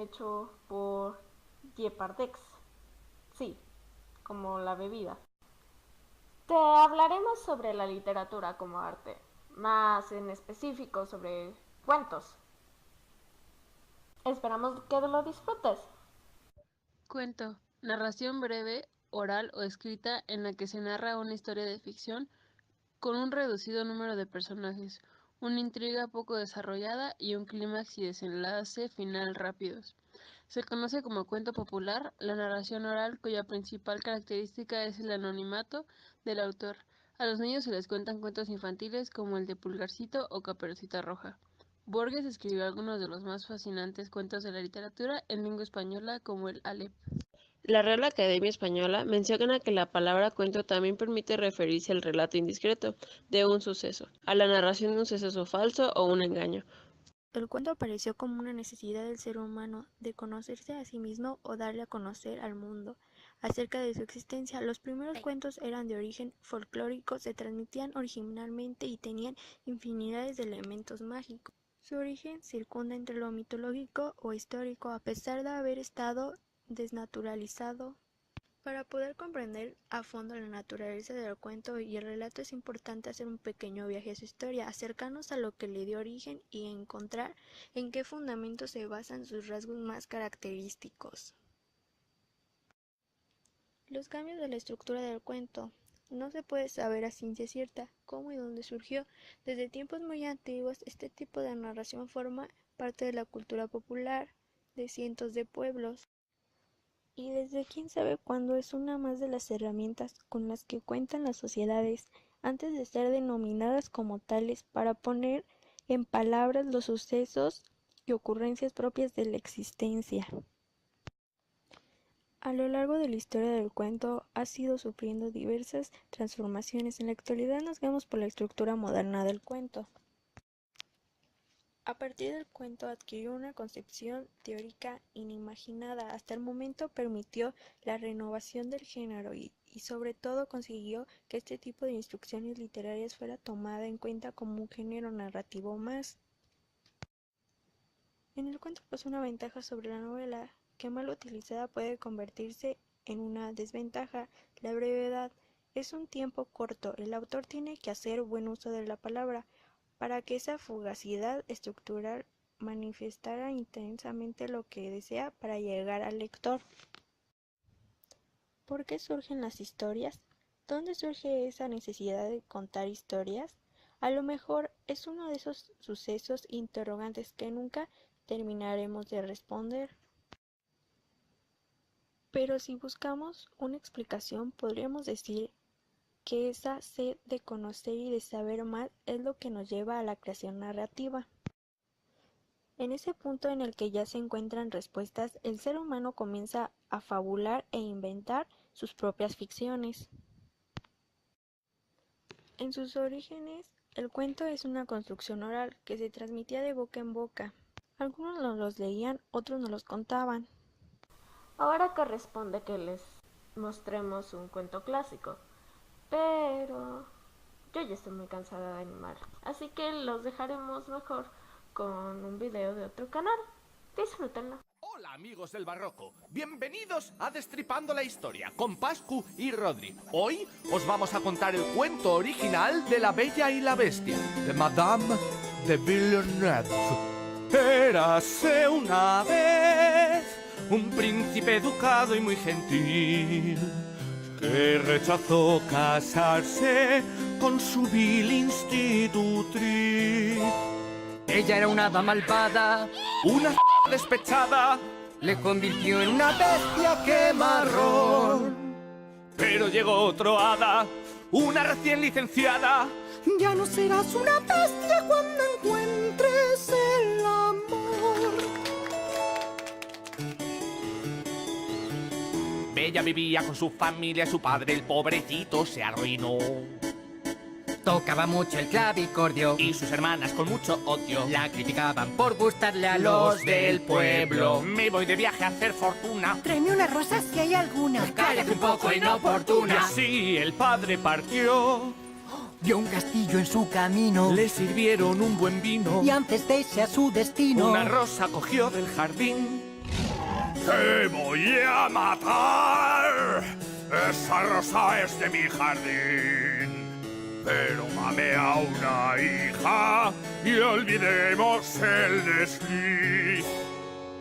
hecho por Gepardeix. Sí, como la bebida. Te hablaremos sobre la literatura como arte, más en específico sobre cuentos. Esperamos que lo disfrutes. Cuento, narración breve, oral o escrita en la que se narra una historia de ficción con un reducido número de personajes, una intriga poco desarrollada y un clímax y desenlace final rápidos. Se conoce como cuento popular la narración oral cuya principal característica es el anonimato del autor. A los niños se les cuentan cuentos infantiles como el de Pulgarcito o Caperucita Roja. Borges escribió algunos de los más fascinantes cuentos de la literatura en lengua española como el Aleph. La Real Academia Española menciona que la palabra cuento también permite referirse al relato indiscreto de un suceso, a la narración de un suceso falso o un engaño. El cuento apareció como una necesidad del ser humano de conocerse a sí mismo o darle a conocer al mundo acerca de su existencia. Los primeros cuentos eran de origen folclórico, se transmitían originalmente y tenían infinidades de elementos mágicos. Su origen circunda entre lo mitológico o histórico, a pesar de haber estado desnaturalizado. Para poder comprender a fondo la naturaleza del cuento y el relato es importante hacer un pequeño viaje a su historia, acercarnos a lo que le dio origen y encontrar en qué fundamentos se basan sus rasgos más característicos. Los cambios de la estructura del cuento. No se puede saber a ciencia cierta cómo y dónde surgió. Desde tiempos muy antiguos, este tipo de narración forma parte de la cultura popular de cientos de pueblos. Y desde quién sabe cuándo es una más de las herramientas con las que cuentan las sociedades antes de ser denominadas como tales para poner en palabras los sucesos y ocurrencias propias de la existencia. A lo largo de la historia del cuento ha sido sufriendo diversas transformaciones. En la actualidad nos guiamos por la estructura moderna del cuento. A partir del cuento adquirió una concepción teórica inimaginada. Hasta el momento permitió la renovación del género y sobre todo consiguió que este tipo de instrucciones literarias fuera tomada en cuenta como un género narrativo más. En el cuento posee una ventaja sobre la novela, que mal utilizada puede convertirse en una desventaja. La brevedad es un tiempo corto. El autor tiene que hacer buen uso de la palabra para que esa fugacidad estructural manifestara intensamente lo que desea para llegar al lector. ¿Por qué surgen las historias? ¿Dónde surge esa necesidad de contar historias? A lo mejor es uno de esos sucesos interrogantes que nunca terminaremos de responder. Pero si buscamos una explicación, podríamos decir que esa sed de conocer y de saber más es lo que nos lleva a la creación narrativa. En ese punto en el que ya se encuentran respuestas, el ser humano comienza a fabular e inventar sus propias ficciones. En sus orígenes, el cuento es una construcción oral que se transmitía de boca en boca. Algunos nos los leían, otros nos los contaban. Ahora corresponde que les mostremos un cuento clásico, pero yo ya estoy muy cansada de animar, así que los dejaremos mejor con un video de otro canal. Disfrútenlo. Hola amigos del barroco, bienvenidos a Destripando la Historia con Pascu y Rodri. Hoy os vamos a contar el cuento original de La Bella y la Bestia, de Madame de Villeneuve. Érase una vez un príncipe educado y muy gentil, que rechazó casarse con su vil institutriz. Ella era una hada malvada, Una despechada le convirtió en una bestia quemarrón. Pero llegó otro hada, una recién licenciada. Ya no serás una bestia cuando encuentres el amor. Bella vivía con su familia, su padre, el pobrecito, se arruinó. Tocaba mucho el clavicordio Y sus hermanas con mucho odio la criticaban por gustarle a los del pueblo. Me voy de viaje a hacer fortuna. Tráeme unas rosas si hay alguna. Cállate un poco Y inoportuna. así el padre partió. Vio un castillo en su camino Le sirvieron un buen vino. y antes de irse a su destino Una rosa cogió del jardín. ¡Te voy a matar! Esa rosa es de mi jardín. Pero mamea una hija y olvidemos el desliz.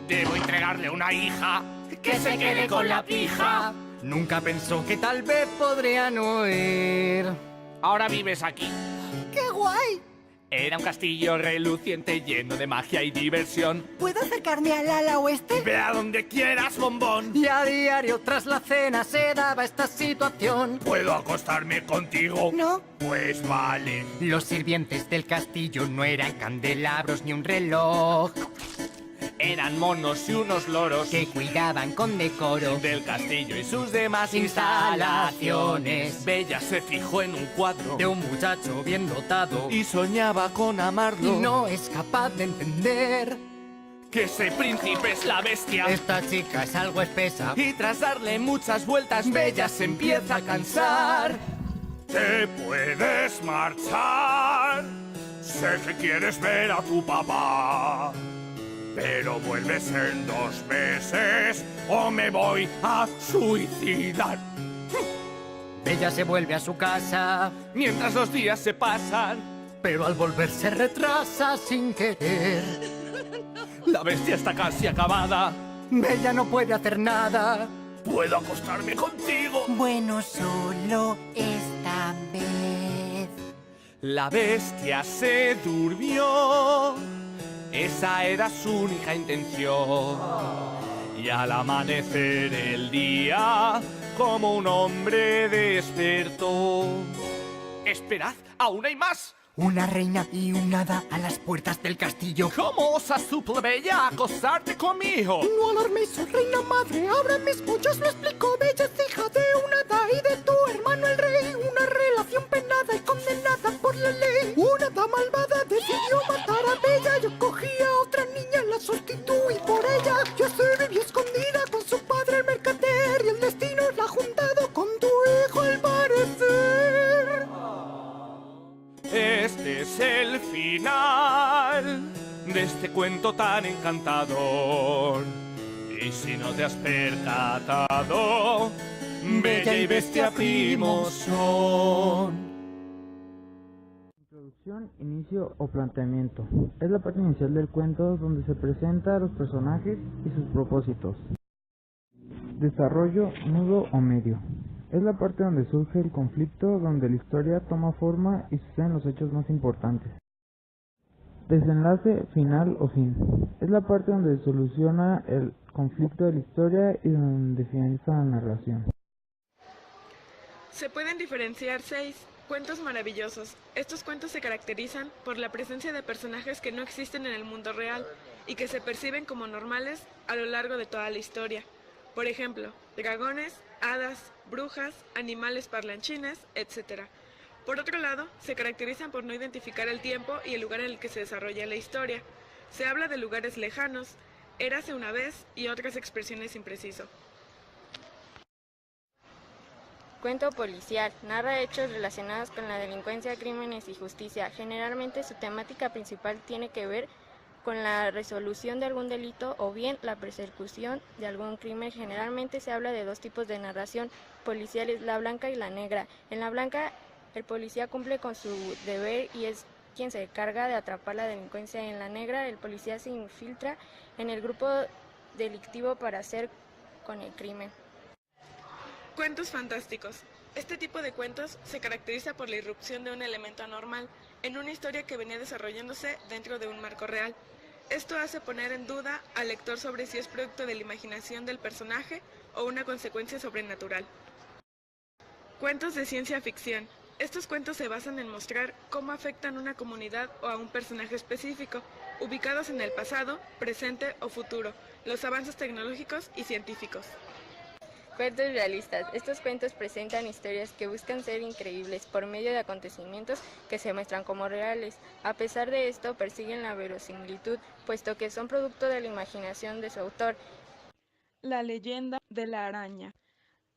Debo entregarle una hija que se quede con la pija. Nunca pensó que tal vez podrían oír. Ahora vives aquí. ¡Qué guay! Era un castillo reluciente lleno de magia y diversión. ¿Puedo acercarme al ala oeste? Ve a donde quieras, bombón. Y a diario tras la cena se daba esta situación. ¿Puedo acostarme contigo? No. Pues vale. Los sirvientes del castillo no eran candelabros ni un reloj. Eran monos y unos loros Que cuidaban con decoro del castillo y sus demás instalaciones. Bella se fijó en un cuadro de un muchacho bien dotado y soñaba con y amarlo. no es capaz de entender Que ese príncipe es la bestia. esta chica es algo espesa. Y tras darle muchas vueltas, Bella se empieza a cansar. Te puedes marchar. Sé que quieres ver a tu papá. Pero vuelves en 2 meses o me voy a suicidar. Bella se vuelve a su casa, Mientras los días se pasan, pero al volver se retrasa sin querer. la bestia está casi acabada. Bella no puede hacer nada. ¿Puedo acostarme contigo? Bueno, solo esta vez. La bestia se durmió. Esa era su única intención. Y al amanecer el día, como un hombre despertó. ¡Esperad! ¡Aún hay más! Una reina y un hada a las puertas del castillo. ¿Cómo osas tú, plebeya, acostarte conmigo? No alarméis, oh reina madre, abra mis puños, lo explico. Bella es hija de un hada y de tu hermano el rey. Una relación penada y condenada por la ley. Una hada malvada decidió matar a Bella. Yo cogí a otra niña, la sustituí por ella. Yo viví escondida con su padre el mercader y el destino la ha juntado con tu hijo al parecer. Este es el final de este cuento tan encantador. Y si no te has percatado, Bella y Bestia primos son. Introducción, inicio o planteamiento. Es la parte inicial del cuento donde se presenta a los personajes y sus propósitos. Desarrollo, nudo o medio. Es la parte donde surge el conflicto, donde la historia toma forma y suceden los hechos más importantes. Desenlace, final o fin. Es la parte donde se soluciona el conflicto de la historia y donde finaliza la narración. Se pueden diferenciar 6 cuentos maravillosos. Estos cuentos se caracterizan por la presencia de personajes que no existen en el mundo real y que se perciben como normales a lo largo de toda la historia. Por ejemplo, dragones, hadas, brujas, animales parlanchines, etc. Por otro lado, se caracterizan por no identificar el tiempo y el lugar en el que se desarrolla la historia. Se habla de lugares lejanos, érase una vez y otras expresiones sin preciso. Cuento policial. Narra hechos relacionados con la delincuencia, crímenes y justicia. Generalmente su temática principal tiene que ver con la resolución de algún delito o bien la persecución de algún crimen. Generalmente se habla de 2 tipos de narración policiales, la blanca y la negra. En la blanca, el policía cumple con su deber y es quien se encarga de atrapar la delincuencia. En la negra, el policía se infiltra en el grupo delictivo para hacer con el crimen. Cuentos fantásticos. Este tipo de cuentos se caracteriza por la irrupción de un elemento anormal en una historia que venía desarrollándose dentro de un marco real. Esto hace poner en duda al lector sobre si es producto de la imaginación del personaje o una consecuencia sobrenatural. Cuentos de ciencia ficción. Estos cuentos se basan en mostrar cómo afectan a una comunidad o a un personaje específico, ubicados en el pasado, presente o futuro, los avances tecnológicos y científicos. Cuentos realistas. Estos cuentos presentan historias que buscan ser increíbles por medio de acontecimientos que se muestran como reales. A pesar de esto, persiguen la verosimilitud, puesto que son producto de la imaginación de su autor. La leyenda de la araña.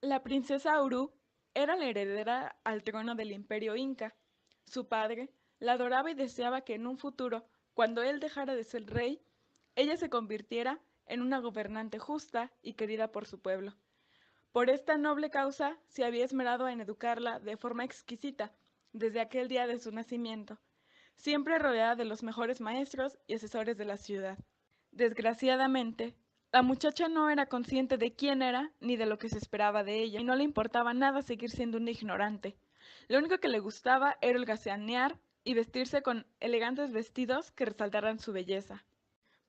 La princesa Uru era la heredera al trono del imperio inca. Su padre la adoraba y deseaba que en un futuro, cuando él dejara de ser rey, ella se convirtiera en una gobernante justa y querida por su pueblo. Por esta noble causa se había esmerado en educarla de forma exquisita desde aquel día de su nacimiento, siempre rodeada de los mejores maestros y asesores de la ciudad. Desgraciadamente, la muchacha no era consciente de quién era ni de lo que se esperaba de ella, y no le importaba nada seguir siendo una ignorante. Lo único que le gustaba era holgazanear y vestirse con elegantes vestidos que resaltaran su belleza.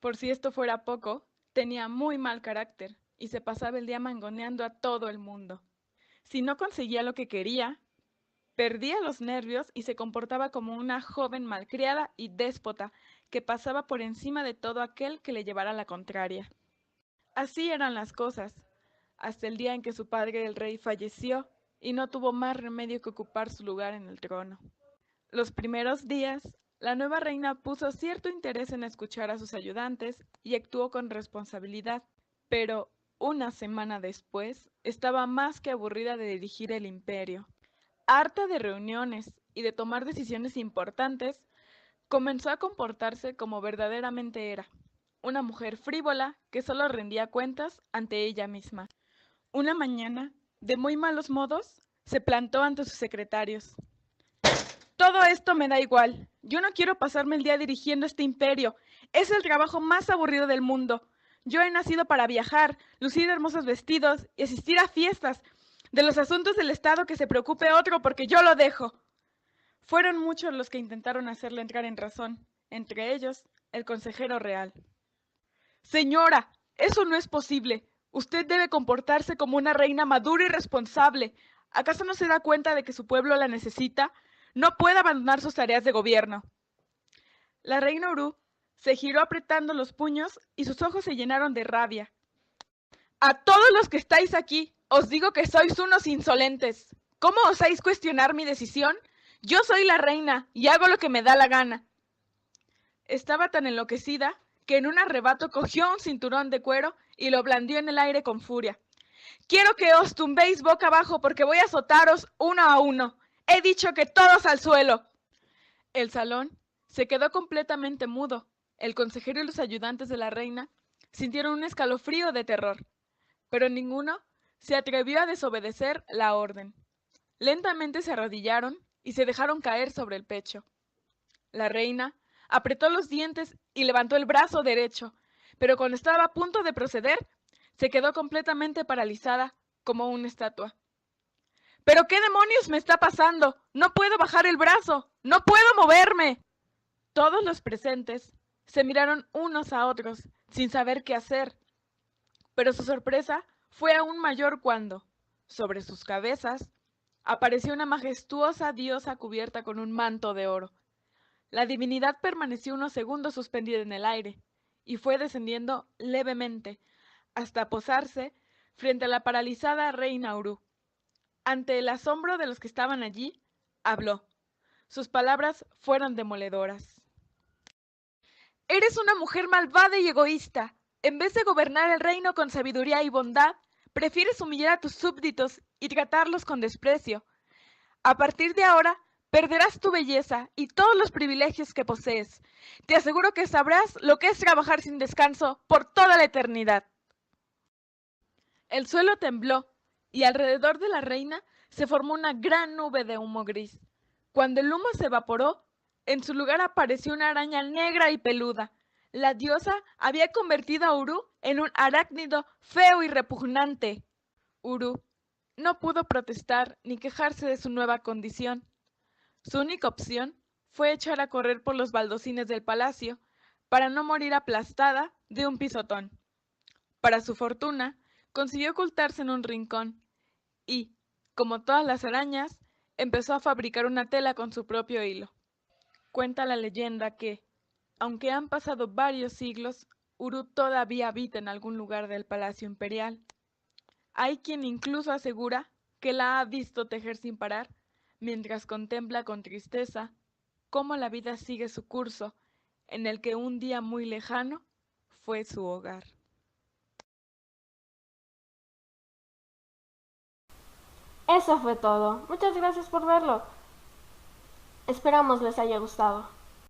Por si esto fuera poco, tenía muy mal carácter y se pasaba el día mangoneando a todo el mundo. Si no conseguía lo que quería, perdía los nervios y se comportaba como una joven malcriada y déspota que pasaba por encima de todo aquel que le llevara la contraria. Así eran las cosas, hasta el día en que su padre el rey falleció y no tuvo más remedio que ocupar su lugar en el trono. Los primeros días, la nueva reina puso cierto interés en escuchar a sus ayudantes y actuó con responsabilidad, pero una semana después estaba más que aburrida de dirigir el imperio. Harta de reuniones y de tomar decisiones importantes, comenzó a comportarse como verdaderamente era, una mujer frívola que solo rendía cuentas ante ella misma. Una mañana, de muy malos modos, se plantó ante sus secretarios. Todo esto me da igual. Yo no quiero pasarme el día dirigiendo este imperio. Es el trabajo más aburrido del mundo. Yo he nacido para viajar, lucir hermosos vestidos y asistir a fiestas. De los asuntos del Estado que se preocupe otro porque yo lo dejo. Fueron muchos los que intentaron hacerle entrar en razón, entre ellos el consejero real. Señora, eso no es posible. Usted debe comportarse como una reina madura y responsable. ¿Acaso no se da cuenta de que su pueblo la necesita? No puede abandonar sus tareas de gobierno. La reina Uru se giró apretando los puños y sus ojos se llenaron de rabia. A todos los que estáis aquí, os digo que sois unos insolentes. ¿Cómo osáis cuestionar mi decisión? Yo soy la reina y hago lo que me da la gana. Estaba tan enloquecida que en un arrebato cogió un cinturón de cuero y lo blandió en el aire con furia. Quiero que os tumbéis boca abajo porque voy a azotaros uno a uno. He dicho que todos al suelo. El salón se quedó completamente mudo. El consejero y los ayudantes de la reina sintieron un escalofrío de terror, pero ninguno se atrevió a desobedecer la orden. Lentamente se arrodillaron y se dejaron caer sobre el pecho. La reina apretó los dientes y levantó el brazo derecho, pero cuando estaba a punto de proceder, se quedó completamente paralizada como una estatua. ¿Pero qué demonios me está pasando? No puedo bajar el brazo, no puedo moverme. Todos los presentes se miraron unos a otros sin saber qué hacer, pero su sorpresa fue aún mayor cuando, sobre sus cabezas, apareció una majestuosa diosa cubierta con un manto de oro. La divinidad permaneció unos segundos suspendida en el aire y fue descendiendo levemente hasta posarse frente a la paralizada reina Uru. Ante el asombro de los que estaban allí, habló. Sus palabras fueron demoledoras. Eres una mujer malvada y egoísta. En vez de gobernar el reino con sabiduría y bondad, prefieres humillar a tus súbditos y tratarlos con desprecio. A partir de ahora, perderás tu belleza y todos los privilegios que posees. Te aseguro que sabrás lo que es trabajar sin descanso por toda la eternidad. El suelo tembló y alrededor de la reina se formó una gran nube de humo gris. Cuando el humo se evaporó, en su lugar apareció una araña negra y peluda. La diosa había convertido a Uru en un arácnido feo y repugnante. Uru no pudo protestar ni quejarse de su nueva condición. Su única opción fue echar a correr por los baldocines del palacio para no morir aplastada de un pisotón. Para su fortuna, consiguió ocultarse en un rincón y, como todas las arañas, empezó a fabricar una tela con su propio hilo. Cuenta la leyenda que, aunque han pasado varios siglos, Uru todavía habita en algún lugar del Palacio Imperial. Hay quien incluso asegura que la ha visto tejer sin parar, mientras contempla con tristeza cómo la vida sigue su curso, en el que un día muy lejano fue su hogar. Eso fue todo. Muchas gracias por verlo. Esperamos les haya gustado.